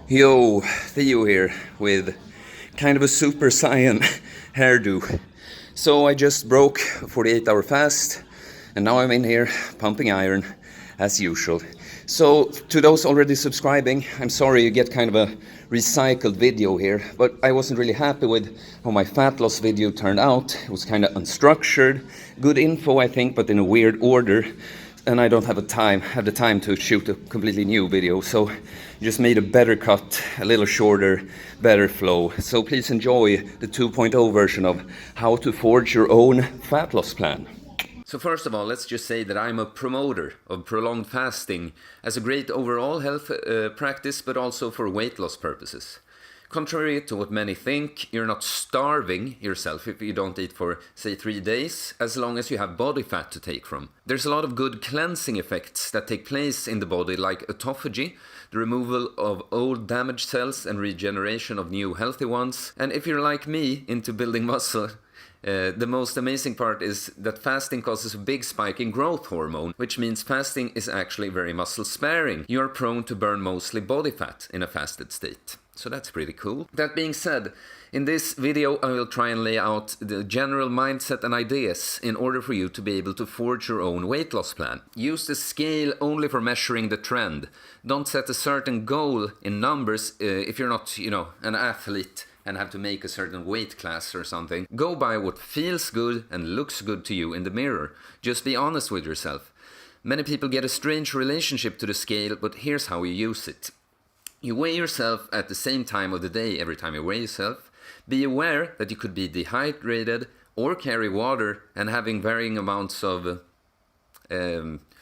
Yo, Theo here with kind of a super saiyan hairdo. So I just broke a 48-hour fast and now I'm in here pumping iron as usual. So to those already subscribing, I'm sorry you get kind of a recycled video here, but I wasn't really happy with how my fat loss video turned out. It was kind of unstructured, good info I think, but in a weird order. And I don't have the time to shoot a completely new video, so just made a better cut, a little shorter, better flow. So please enjoy the 2.0 version of how to forge your own fat loss plan. So first of all, let's just say that I'm a promoter of prolonged fasting as a great overall health practice, but also for weight loss purposes. Contrary to what many think, you're not starving yourself if you don't eat for, say, 3 days, as long as you have body fat to take from. There's a lot of good cleansing effects that take place in the body, like autophagy, the removal of old damaged cells and regeneration of new healthy ones. And if you're like me, into building muscle, the most amazing part is that fasting causes a big spike in growth hormone, which means fasting is actually very muscle sparing. You're prone to burn mostly body fat in a fasted state. So that's pretty cool. That being said, in this video I will try and lay out the general mindset and ideas in order for you to be able to forge your own weight loss plan. Use the scale only for measuring the trend. Don't set a certain goal in numbers if you're not, an athlete and have to make a certain weight class or something. Go by what feels good and looks good to you in the mirror. Just be honest with yourself. Many people get a strange relationship to the scale, but here's how you use it. You weigh yourself at the same time of the day every time you weigh yourself. Be aware that you could be dehydrated or carry water and having varying amounts of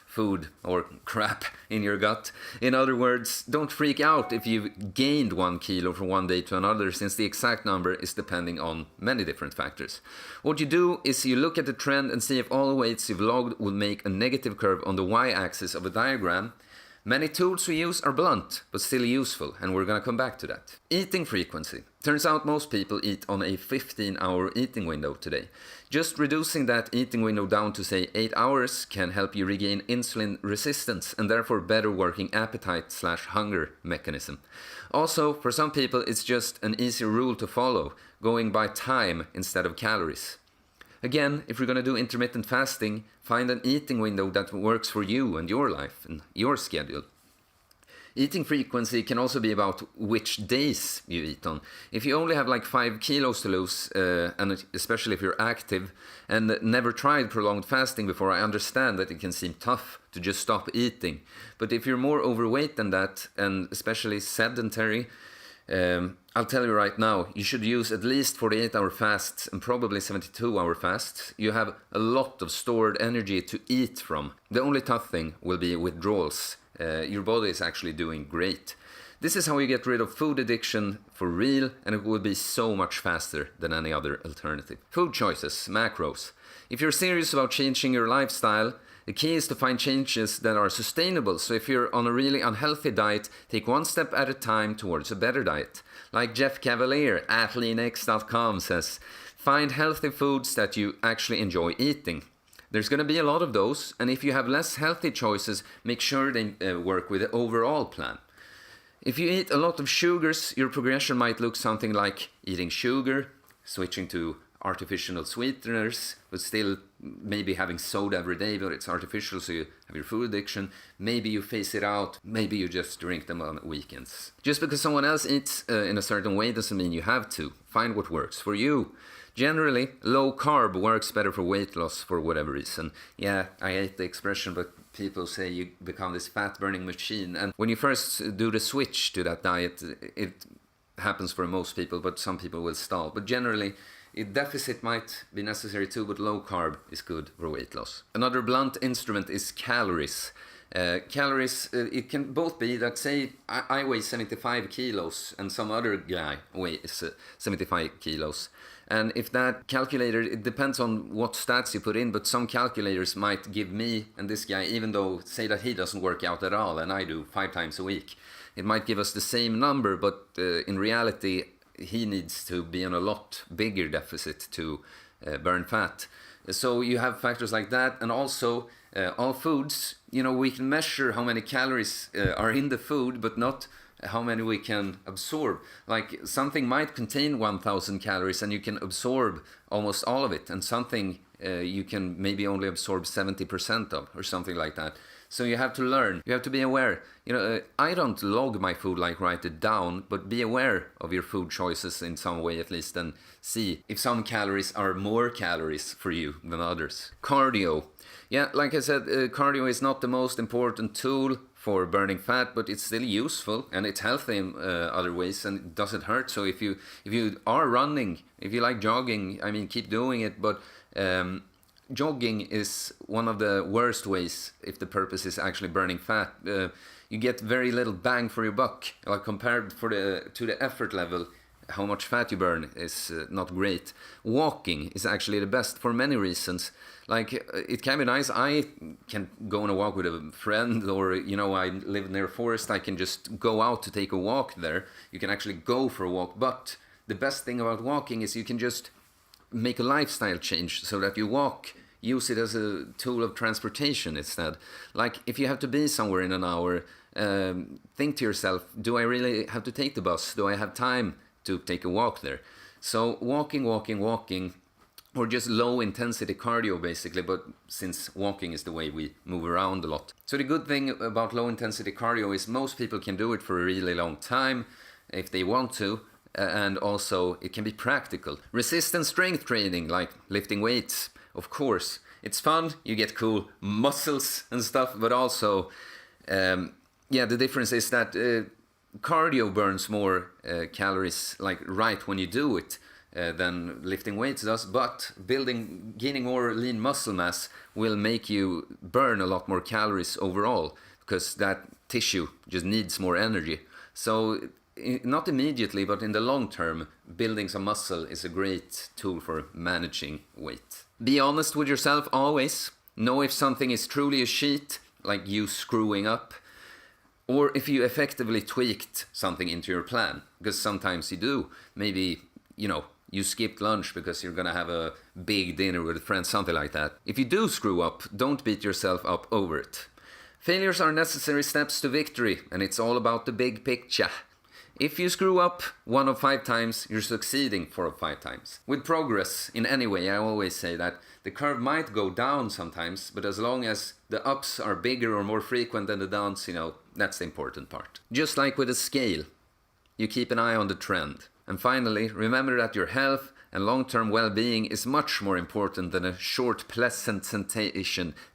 food or crap in your gut. In other words, don't freak out if you've gained 1 kilo from one day to another, since the exact number is depending on many different factors. What you do is you look at the trend and see if all weights you've logged will make a negative curve on the y-axis of a diagram. Many tools we use are blunt, but still useful, and we're gonna come back to that. Eating frequency. Turns out most people eat on a 15-hour eating window today. Just reducing that eating window down to, say, 8 hours can help you regain insulin resistance and therefore better working appetite/hunger mechanism. Also, for some people it's just an easy rule to follow, going by time instead of calories. Again, if you're going to do intermittent fasting, find an eating window that works for you and your life and your schedule. Eating frequency can also be about which days you eat on. If you only have like 5 kilos to lose, and especially if you're active and never tried prolonged fasting before, I understand that it can seem tough to just stop eating. But if you're more overweight than that, and especially sedentary, I'll tell you right now, you should use at least 48-hour fasts and probably 72-hour fasts. You have a lot of stored energy to eat from. The only tough thing will be withdrawals. Your body is actually doing great. This is how you get rid of food addiction for real, and it will be so much faster than any other alternative. Food choices, macros. If you're serious about changing your lifestyle, the key is to find changes that are sustainable. So if you're on a really unhealthy diet, take one step at a time towards a better diet. Like Jeff Cavalier at leanx.com says, find healthy foods that you actually enjoy eating. There's going to be a lot of those, and if you have less healthy choices, make sure they work with the overall plan. If you eat a lot of sugars, your progression might look something like eating sugar, switching to artificial sweeteners, but still maybe having soda every day, but it's artificial, so you have your food addiction. Maybe you phase it out. Maybe you just drink them on weekends. Just because someone else eats in a certain way doesn't mean you have to. Find what works for you. Generally, low carb works better for weight loss for whatever reason. Yeah, I hate the expression, but people say you become this fat burning machine. And when you first do the switch to that diet, it happens for most people, but some people will stall. But generally, a deficit might be necessary too, but low carb is good for weight loss. Another blunt instrument is calories. Calories, it can both be that, say, I weigh 75 kilos and some other guy weighs 75 kilos. And if that calculator, it depends on what stats you put in, but some calculators might give me and this guy, even though say that he doesn't work out at all and I do 5 times a week, it might give us the same number, but in reality, he needs to be on a lot bigger deficit to burn fat. So you have factors like that, and also all foods, we can measure how many calories are in the food, but not how many we can absorb. Like something might contain 1000 calories and you can absorb almost all of it, and something you can maybe only absorb 70% of, or something like that. So you have to learn, you have to be aware. I don't log my food, like write it down, but be aware of your food choices in some way at least, and see if some calories are more calories for you than others. Cardio. Yeah, like I said, cardio is not the most important tool for burning fat, but it's still useful and it's healthy in other ways, and it doesn't hurt. So if you are running, if you like jogging, I mean, keep doing it, but jogging is one of the worst ways if the purpose is actually burning fat. You get very little bang for your buck. Like compared to the effort level, how much fat you burn is not great. Walking is actually the best for many reasons. Like it can be nice. I can go on a walk with a friend, or I live near a forest. I can just go out to take a walk there. You can actually go for a walk. But the best thing about walking is you can just make a lifestyle change so that you walk. Use it as a tool of transportation instead. Like if you have to be somewhere in an hour, think to yourself, do I really have to take the bus? Do I have time to take a walk there? So walking, or just low intensity cardio basically, but since walking is the way we move around a lot. So the good thing about low intensity cardio is most people can do it for a really long time if they want to, and also it can be practical. Resistance strength training, like lifting weights, of course, it's fun, you get cool muscles and stuff, but also, the difference is that cardio burns more calories like right when you do it than lifting weights does, but gaining more lean muscle mass will make you burn a lot more calories overall, because that tissue just needs more energy. So not immediately, but in the long term, building some muscle is a great tool for managing weight. Be honest with yourself always. Know if something is truly a cheat, like you screwing up, or if you effectively tweaked something into your plan, because sometimes you do. Maybe, you skipped lunch because you're gonna have a big dinner with friends, something like that. If you do screw up, don't beat yourself up over it. Failures are necessary steps to victory, and it's all about the big picture. If you screw up 1 of 5 times, you're succeeding 4 of 5 times. With progress, in any way, I always say that the curve might go down sometimes, but as long as the ups are bigger or more frequent than the downs, that's the important part. Just like with a scale, you keep an eye on the trend. And finally, remember that your health and long-term well-being is much more important than a short, pleasant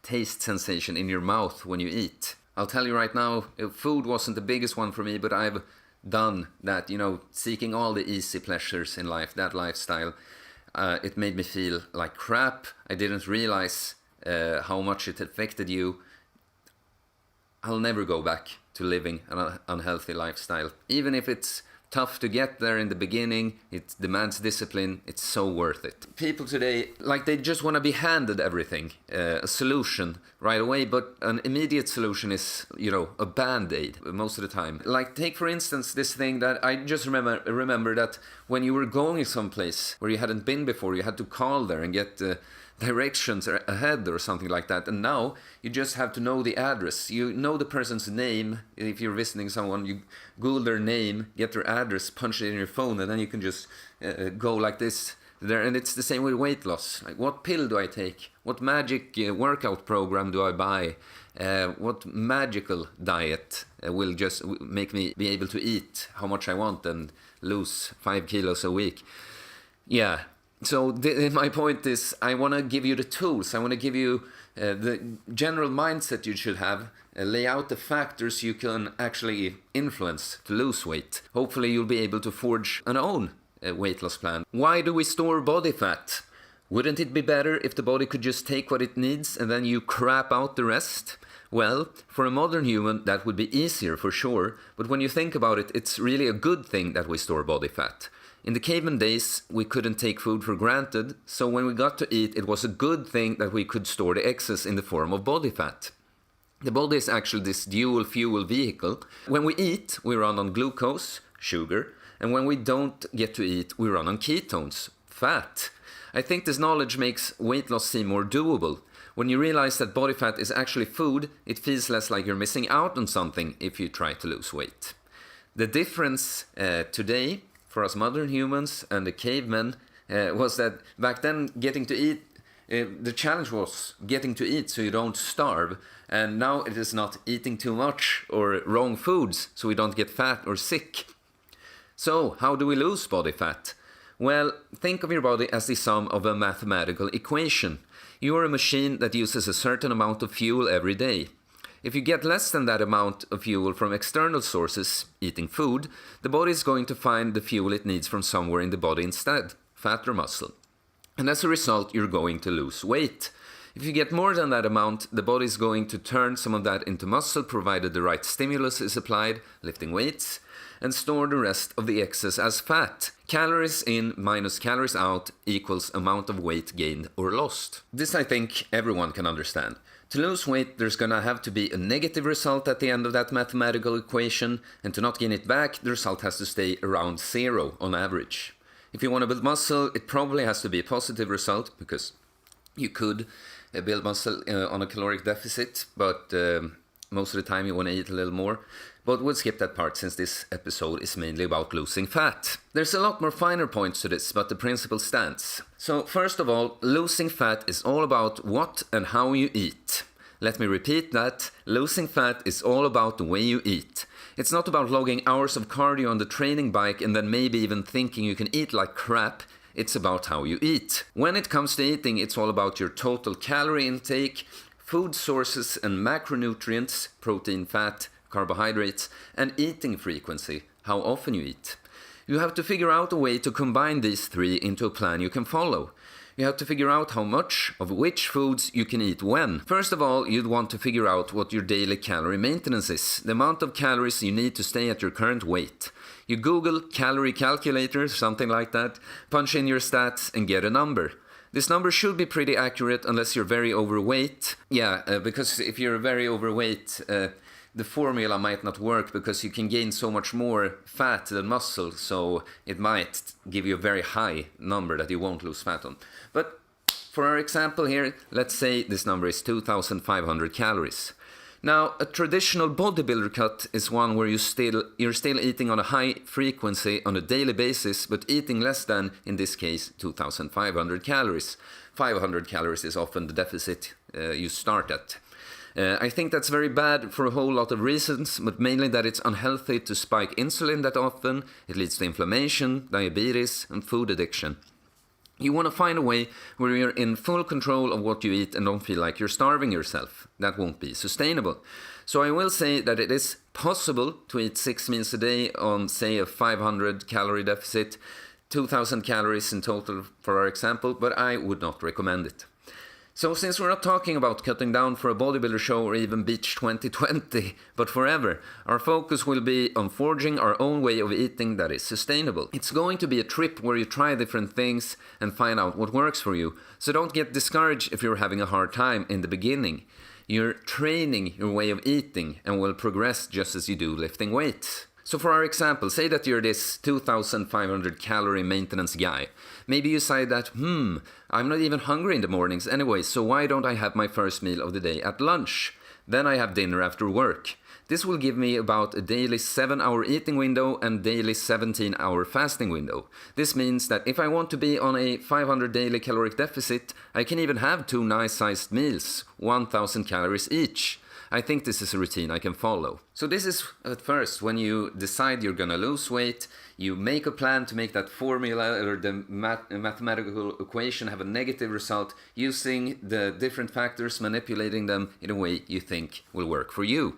taste sensation in your mouth when you eat. I'll tell you right now, food wasn't the biggest one for me, but I've done that, seeking all the easy pleasures in life, that lifestyle. It made me feel like crap. I didn't realize how much it affected you. I'll never go back to living an unhealthy lifestyle. Even if it's tough to get there in the beginning, it demands discipline, it's so worth it. People today, they just want to be handed everything, a solution right away, but an immediate solution is, a band-aid most of the time. Like, take for instance this thing that I just remember that when you were going someplace where you hadn't been before, you had to call there and get directions ahead or something like that, and now you just have to know the address. You know the person's name. If you're visiting someone, you Google their name, get their address, punch it in your phone, and then you can just go like this there. And it's the same with weight loss. Like, what pill do I take? What magic workout program do I buy? What magical diet will just make me be able to eat how much I want and lose 5 kilos a week? Yeah. So my point is, I want to give you the tools. I want to give you the general mindset you should have, lay out the factors you can actually influence to lose weight. Hopefully you'll be able to forge an own weight loss plan. Why do we store body fat? Wouldn't it be better if the body could just take what it needs and then you crap out the rest? Well, for a modern human that would be easier for sure, but when you think about it, it's really a good thing that we store body fat. In the caveman days, we couldn't take food for granted, so when we got to eat, it was a good thing that we could store the excess in the form of body fat. The body is actually this dual fuel vehicle. When we eat, we run on glucose, sugar, and when we don't get to eat, we run on ketones, fat. I think this knowledge makes weight loss seem more doable. When you realize that body fat is actually food, it feels less like you're missing out on something if you try to lose weight. The difference today for us modern humans and the cavemen was that back then getting to eat, the challenge was getting to eat so you don't starve, and now it is not eating too much or wrong foods so we don't get fat or sick. So how do we lose body fat? Well, think of your body as the sum of a mathematical equation. You are a machine that uses a certain amount of fuel every day. If you get less than that amount of fuel from external sources, eating food, the body is going to find the fuel it needs from somewhere in the body instead, fat or muscle. And as a result, you're going to lose weight. If you get more than that amount, the body is going to turn some of that into muscle, provided the right stimulus is applied, lifting weights, and store the rest of the excess as fat. Calories in minus calories out equals amount of weight gained or lost. This I think everyone can understand. To lose weight, there's gonna have to be a negative result at the end of that mathematical equation, and to not gain it back, the result has to stay around 0 on average. If you want to build muscle, it probably has to be a positive result, because you could build muscle on a caloric deficit, but most of the time you want to eat a little more. But we'll skip that part since this episode is mainly about losing fat. There's a lot more finer points to this, but the principle stands. So first of all, losing fat is all about what and how you eat. Let me repeat that. Losing fat is all about the way you eat. It's not about logging hours of cardio on the training bike and then maybe even thinking you can eat like crap. It's about how you eat. When it comes to eating, it's all about your total calorie intake, food sources and macronutrients, protein, fat, carbohydrates, and eating frequency, how often you eat. You have to figure out a way to combine these three into a plan you can follow. You have to figure out how much of which foods you can eat when. First of all, you'd want to figure out what your daily calorie maintenance is, the amount of calories you need to stay at your current weight. You Google calorie calculator, something like that, punch in your stats and get a number. This number should be pretty accurate unless you're very overweight. Because if you're very overweight, the formula might not work because you can gain so much more fat than muscle, so it might give you a very high number that you won't lose fat on. But for our example here, let's say this number is 2,500 calories. Now, a traditional bodybuilder cut is one where you're still eating on a high frequency on a daily basis, but eating less than, in this case, 2,500 calories. 500 calories is often the deficit you start at. I think that's very bad for a whole lot of reasons, but mainly that it's unhealthy to spike insulin that often. It leads to inflammation, diabetes, and food addiction. You want to find a way where you're in full control of what you eat and don't feel like you're starving yourself. That won't be sustainable. So I will say that it is possible to eat 6 meals a day on, say, a 500 calorie deficit, 2,000 calories in total for our example, but I would not recommend it. So since we're not talking about cutting down for a bodybuilder show or even Beach 2020, but forever, our focus will be on forging our own way of eating that is sustainable. It's going to be a trip where you try different things and find out what works for you. So don't get discouraged if you're having a hard time in the beginning. You're training your way of eating and will progress just as you do lifting weights. So for our example, say that you're this 2,500 calorie maintenance guy. Maybe you say that, I'm not even hungry in the mornings anyway, so why don't I have my first meal of the day at lunch? Then I have dinner after work. This will give me about a daily 7-hour eating window and daily 17-hour fasting window. This means that if I want to be on a 500 daily caloric deficit, I can even have 2 nice-sized meals, 1,000 calories each. I think this is a routine I can follow. So this is at first when you decide you're gonna lose weight, you make a plan to make that formula or the mathematical equation have a negative result using the different factors, manipulating them in a way you think will work for you.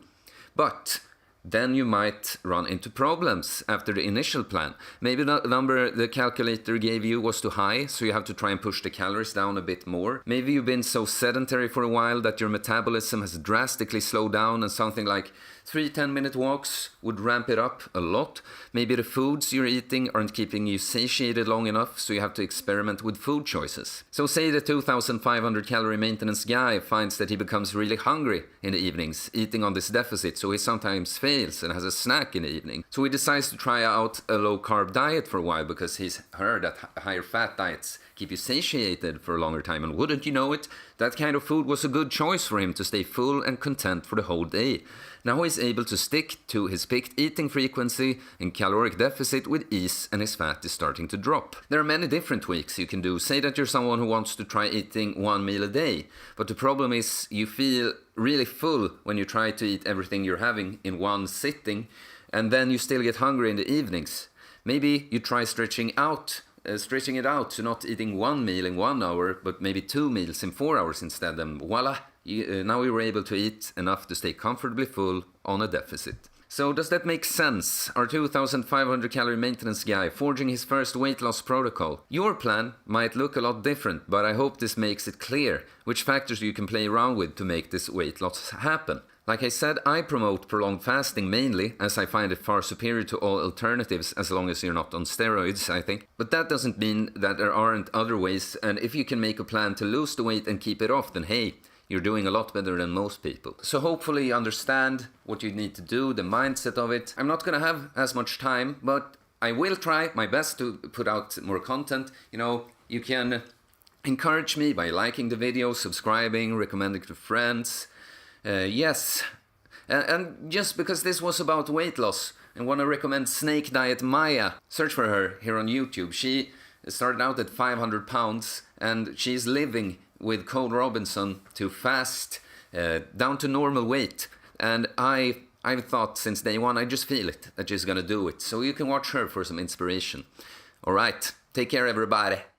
But then you might run into problems after the initial plan. Maybe the number the calculator gave you was too high, so you have to try and push the calories down a bit more. Maybe you've been so sedentary for a while that your metabolism has drastically slowed down and something like 3 10-minute walks would ramp it up a lot. Maybe the foods you're eating aren't keeping you satiated long enough, so you have to experiment with food choices. So say the 2,500 calorie maintenance guy finds that he becomes really hungry in the evenings, eating on this deficit, so he sometimes fails and has a snack in the evening. So he decides to try out a low-carb diet for a while because he's heard that higher fat diets keep you satiated for a longer time, and wouldn't you know it, that kind of food was a good choice for him to stay full and content for the whole day. Now he's able to stick to his picked eating frequency and caloric deficit with ease, and his fat is starting to drop. There are many different tweaks you can do. Say that you're someone who wants to try eating one meal a day, but the problem is you feel really full when you try to eat everything you're having in one sitting, and then you still get hungry in the evenings. Maybe you try stretching it out to not eating one meal in 1 hour, but maybe 2 meals in 4 hours instead, and voila, now you're able to eat enough to stay comfortably full on a deficit. So does that make sense? Our 2,500 calorie maintenance guy forging his first weight loss protocol. Your plan might look a lot different, but I hope this makes it clear which factors you can play around with to make this weight loss happen. Like I said, I promote prolonged fasting mainly, as I find it far superior to all alternatives as long as you're not on steroids, I think. But that doesn't mean that there aren't other ways, and if you can make a plan to lose the weight and keep it off, then hey, you're doing a lot better than most people. So hopefully you understand what you need to do, the mindset of it. I'm not gonna have as much time, but I will try my best to put out more content. You can encourage me by liking the video, subscribing, recommending to friends. Yes, and just because this was about weight loss, I want to recommend Snake Diet Maya. Search for her here on YouTube. She started out at 500 pounds and she's living with Cole Robinson to fast down to normal weight. And I've thought since day one, I just feel it, that she's gonna do it. So you can watch her for some inspiration. Alright, take care everybody.